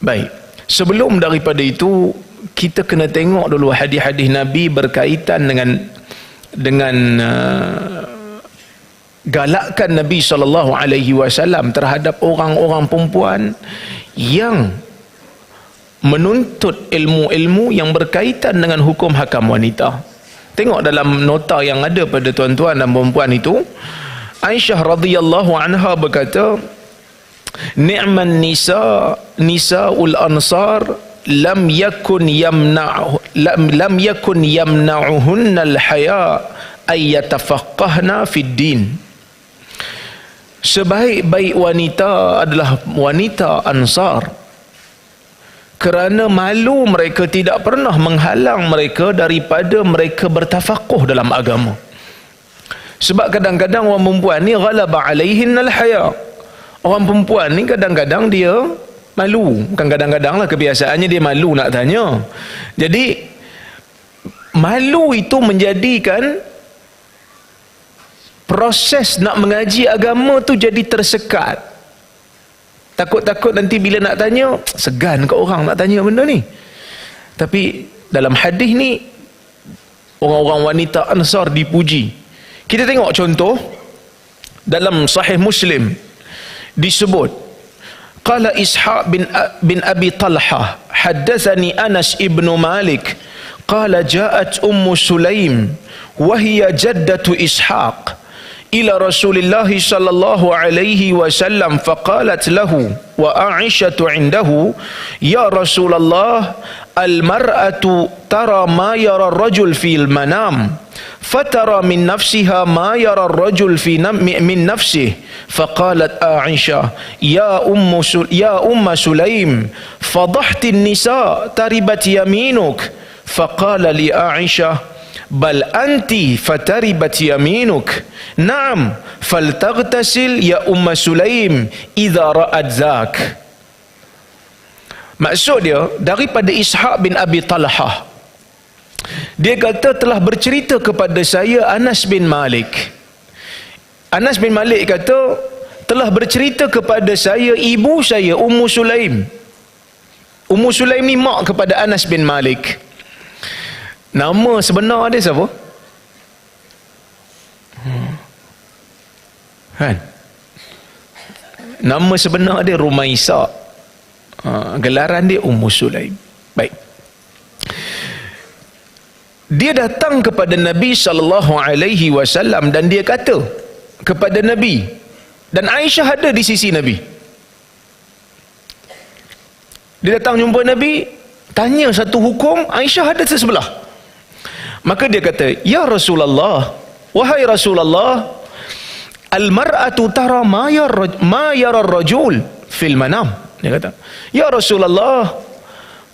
Baik, sebelum daripada itu kita kena tengok dulu hadis-hadis Nabi berkaitan dengan galakkan Nabi SAW terhadap orang-orang perempuan yang menuntut ilmu-ilmu yang berkaitan dengan hukum hakam wanita. Tengok dalam nota yang ada pada tuan-tuan dan perempuan itu, Aisyah radhiyallahu anha berkata, ni'man nisaul ansar lam yakun yamna'uhunna al-haya ay yatafaqqahna fid din. Sebaik-baik wanita adalah wanita Ansar, kerana malu mereka tidak pernah menghalang mereka daripada mereka bertafakuh dalam agama. Sebab kadang-kadang orang perempuan ni ghalaba alaihinnal haya. Orang perempuan ni kadang-kadang dia malu, bukan kadang-kadang lah, kebiasaannya dia malu nak tanya. Jadi malu itu menjadikan proses nak mengaji agama tu jadi tersekat. Takut-takut nanti bila nak tanya, segan kat orang nak tanya benda ni. Tapi dalam hadis ni orang-orang wanita Ansar dipuji. Kita tengok contoh dalam Sahih Muslim disebut, qala Ishaq bin Abi Talha haddatsani Anas ibn Malik qala ja'at Ummu Sulaim wa hiya jaddatu Ishaq ila Rasulillah sallallahu alaihi wasallam faqalat lahu wa Aisyatu indahu ya Rasulullah al-mar'atu tara ma yara ar-rajul fil manam fatara min nafsiha ma yara ar-rajul fi min nafsihi faqalat Aisyah ya umma Sulaim fadahti an-nisa taribat yaminuk faqala li Aisyah bal anti fataribat yaminuk na'am faltaghtasil ya umma Sulaim idza ra'at zak. Maksud dia daripada Ishaq bin Abi Talha, dia kata telah bercerita kepada saya Anas bin Malik. Anas bin Malik kata telah bercerita kepada saya ibu saya Ummu Sulaim. Ummu Sulaim ni mak kepada Anas bin Malik. Nama sebenar dia siapa? Kan? Nama sebenar dia Rumaisa. Gelaran dia Ummu Sulaim. Baik. Dia datang kepada Nabi SAW dan dia kata kepada Nabi, dan Aisyah ada di sisi Nabi. Dia datang jumpa Nabi, tanya satu hukum, Aisyah ada di sebelah. Maka dia kata, ya Rasulullah, wahai Rasulullah, al-mar'atu tara ma yara ar-rajul fil manam. Dia kata, ya Rasulullah,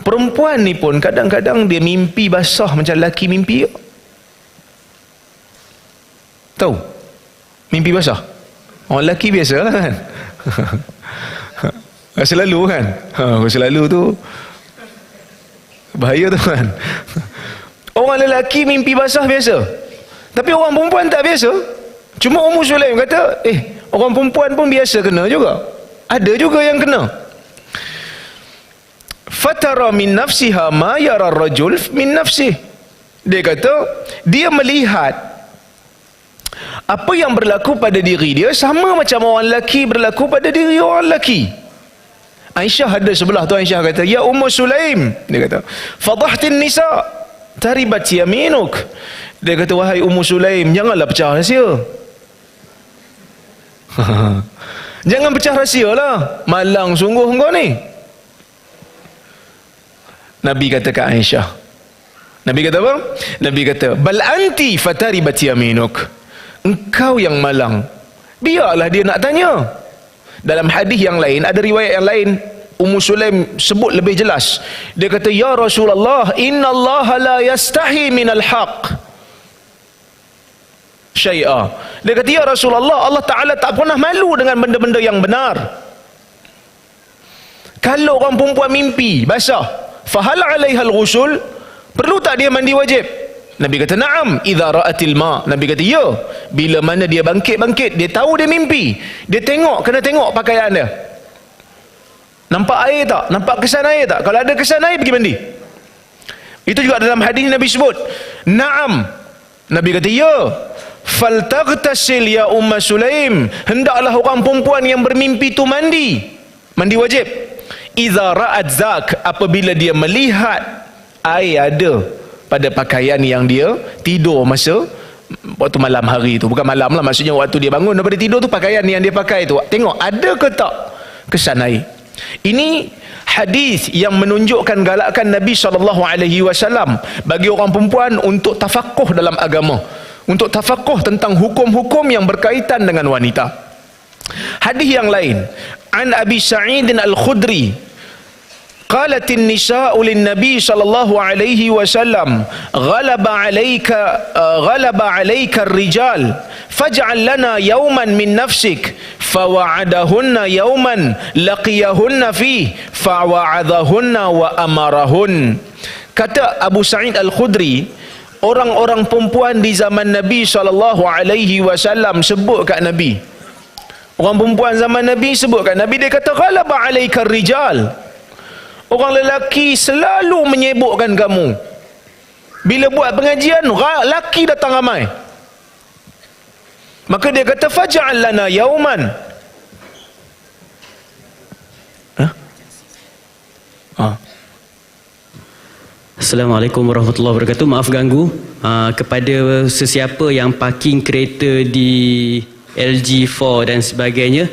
perempuan ni pun kadang-kadang dia mimpi basah macam lelaki mimpi. Tahu? Mimpi basah. Orang lelaki biasa lah kan. Selalu kan. Selalu tu bahaya tu kan. Orang lelaki mimpi basah biasa, tapi orang perempuan tak biasa. Cuma Ummu Sulaim kata, orang perempuan pun biasa kena juga. Ada juga yang kena. Fatara min nafsiha ma yara ar-rajul min nafsihi. Dia kata dia melihat apa yang berlaku pada diri dia sama macam orang lelaki berlaku pada diri orang lelaki. Aisyah ada sebelah tu. Aisyah kata, ya Ummu Sulaim, dia kata, fadahtin nisa taribat yaminuk. Dia kata, wahai Ummu Sulaim, janganlah pecah rahsia. Jangan pecah rahsia lah, malang sungguh engkau ni. Nabi kata ke Aisyah, Nabi kata apa? Nabi kata, bal anti fataribat yaminuk. Engkau yang malang, biarlah dia nak tanya. Dalam hadis yang lain, ada riwayat yang lain, Ummu Sulaim sebut lebih jelas. Dia kata, ya Rasulullah, inna Allah la yastahi minal haq syai'a. Dia kata, ya Rasulullah, Allah Ta'ala tak pernah malu dengan benda-benda yang benar. Kalau orang perempuan mimpi basah, fahal alaihal ghusul, perlu tak dia mandi wajib? Nabi kata, na'am idza ra'atil ma. Nabi kata, ya, bila mana dia bangkit, dia tahu dia mimpi, dia tengok, kena tengok pakaian dia. Nampak air tak? Nampak kesan air tak? Kalau ada kesan air, pergi mandi. Itu juga dalam hadis Nabi sebut. Naam. Nabi kata, ya. Faltaghtasil ya Umma Sulaim. Hendaklah orang perempuan yang bermimpi tu mandi. Mandi wajib. Iza ra'at zak. Apabila dia melihat air ada pada pakaian yang dia tidur masa waktu malam hari tu. Bukan malam lah, maksudnya waktu dia bangun daripada tidur tu, pakaian yang dia pakai tu, tengok ada ke tak kesan air. Ini hadis yang menunjukkan galakan Nabi SAW bagi orang perempuan untuk tafakuh dalam agama, untuk tafakuh tentang hukum-hukum yang berkaitan dengan wanita. Hadis yang lain, an Abi Sa'id Al-Khudri qalatin nisa'u lin-nabi sallallahu alaihi wasallam ghalaba 'alaika ar-rijal faj'al lana yawman min nafsik fawa'adahunna yawman laqiyahunna fi fawa'adahunna wa amarahun. Kata Abu Sa'id Al-Khudri, orang-orang perempuan di zaman Nabi sallallahu alaihi wasallam sebut kat Nabi, orang perempuan zaman Nabi sebut kat Nabi, dia kata ghalaba 'alaika ar-rijal, orang lelaki selalu menyebukkan kamu. Bila buat pengajian, lelaki datang ramai. Maka dia kata, faj'al lana yauman. Assalamualaikum warahmatullahi wabarakatuh. Maaf ganggu. Kepada sesiapa yang parking kereta di LG4 dan sebagainya,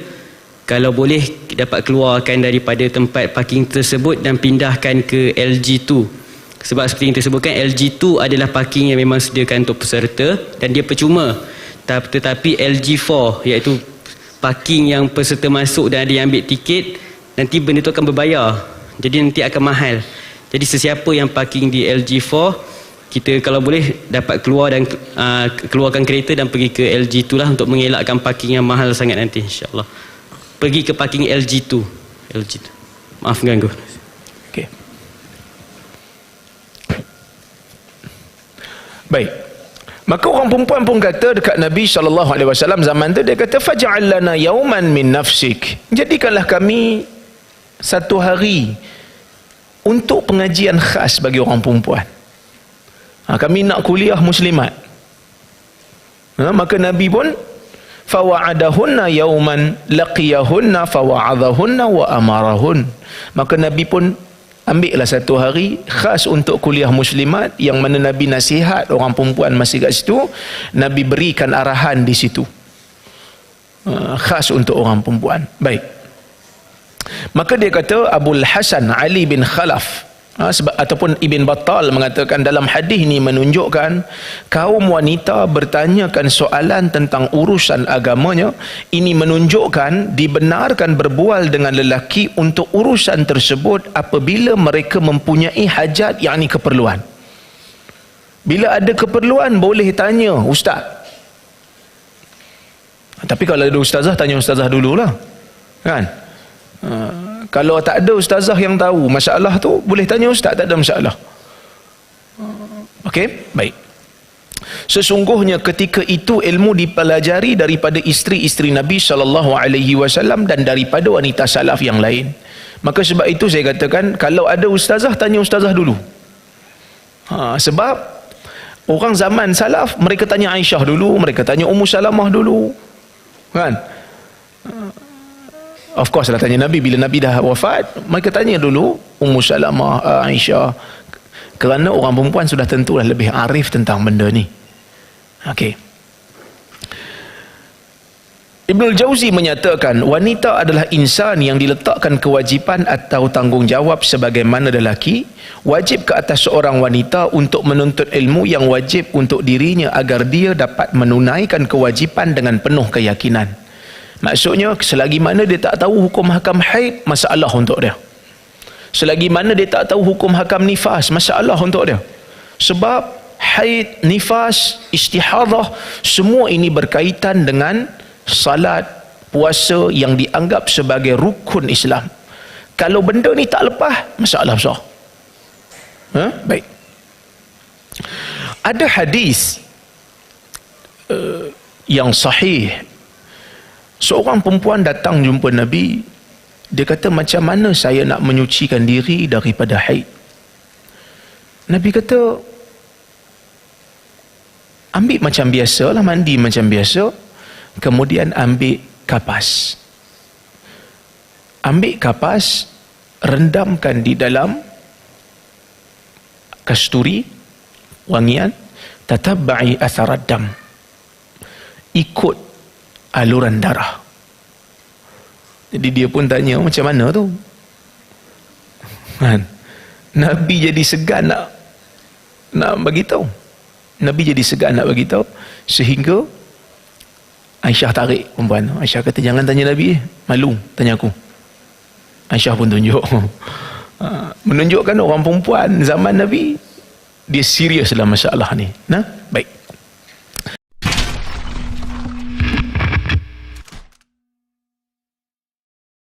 kalau boleh dapat keluarkan daripada tempat parking tersebut dan pindahkan ke LG2. Sebab seperti yang tersebutkan, LG2 adalah parking yang memang sediakan untuk peserta dan dia percuma. Tetapi LG4, iaitu parking yang peserta masuk dan ada yang ambil tiket, nanti benda itu akan berbayar. Jadi nanti akan mahal. Jadi sesiapa yang parking di LG4, kita kalau boleh dapat keluar dan keluarkan kereta dan pergi ke LG2 lah, untuk mengelakkan parking yang mahal sangat nanti, insyaAllah. Pergi ke parking LG2. Maaf ganggu. Okey. Baik. Maka orang perempuan pun kata dekat Nabi SAW zaman tu, dia kata faj'al lana yauman min nafsik. Jadikanlah kami satu hari untuk pengajian khas bagi orang perempuan. Kami nak kuliah muslimat. Maka Nabi pun fawa'adahunna yauman laqiyahunna fawa'adahunna wa amarahun. Maka Nabi pun ambillah satu hari khas untuk kuliah muslimat, yang mana Nabi nasihat orang perempuan masih kat situ, Nabi berikan arahan di situ, khas untuk orang perempuan. Baik. Maka dia kata Abul Hasan Ali bin Khalaf ataupun Ibn Battal mengatakan, dalam hadis ini menunjukkan kaum wanita bertanyakan soalan tentang urusan agamanya. Ini menunjukkan dibenarkan berbual dengan lelaki untuk urusan tersebut apabila mereka mempunyai hajat, yakni keperluan. Bila ada keperluan boleh tanya ustaz. Tapi kalau ada ustazah, tanya ustazah dululah, kan? Kalau tak ada ustazah yang tahu masalah tu, boleh tanya ustaz, tak ada masalah. Okey, baik. Sesungguhnya ketika itu ilmu dipelajari daripada isteri-isteri Nabi SAW dan daripada wanita salaf yang lain. Maka sebab itu saya katakan, kalau ada ustazah, tanya ustazah dulu. Sebab orang zaman salaf, mereka tanya Aisyah dulu, mereka tanya Ummu Salamah dulu, kan? Of course lah tanya Nabi. Bila Nabi dah wafat, mereka tanya dulu Ummu Salamah, Aisyah, kerana orang perempuan sudah tentulah lebih arif tentang benda ni. Okey. Ibnul Jauzi menyatakan, wanita adalah insan yang diletakkan kewajipan atau tanggungjawab sebagaimana lelaki. Wajib ke atas seorang wanita untuk menuntut ilmu yang wajib untuk dirinya agar dia dapat menunaikan kewajipan dengan penuh keyakinan. Maksudnya, selagi mana dia tak tahu hukum hakam haid, masalah untuk dia. Selagi mana dia tak tahu hukum hakam nifas, masalah untuk dia. Sebab haid, nifas, istihadah, semua ini berkaitan dengan salat, puasa yang dianggap sebagai rukun Islam. Kalau benda ni tak lepas, masalah besar. Baik. Ada hadis yang sahih. Seorang perempuan datang jumpa Nabi. Dia kata, macam mana saya nak menyucikan diri daripada haid? Nabi kata, ambil macam biasa lah, mandi macam biasa, kemudian ambil kapas. Ambil kapas, rendamkan di dalam kasturi, wangian, tatabba'i atharad dam, ikut aluran darah. Jadi dia pun tanya, macam mana tu? Kan? Nabi jadi segan nak bagi tahu. Nabi jadi segan nak bagi tahu, sehingga Aisyah tarik perempuan. Aisyah kata, jangan tanya Nabi, malu tanya aku. Aisyah pun tunjuk. Menunjukkan orang perempuan zaman Nabi, dia serius dalam masalah ni. Nah, baik.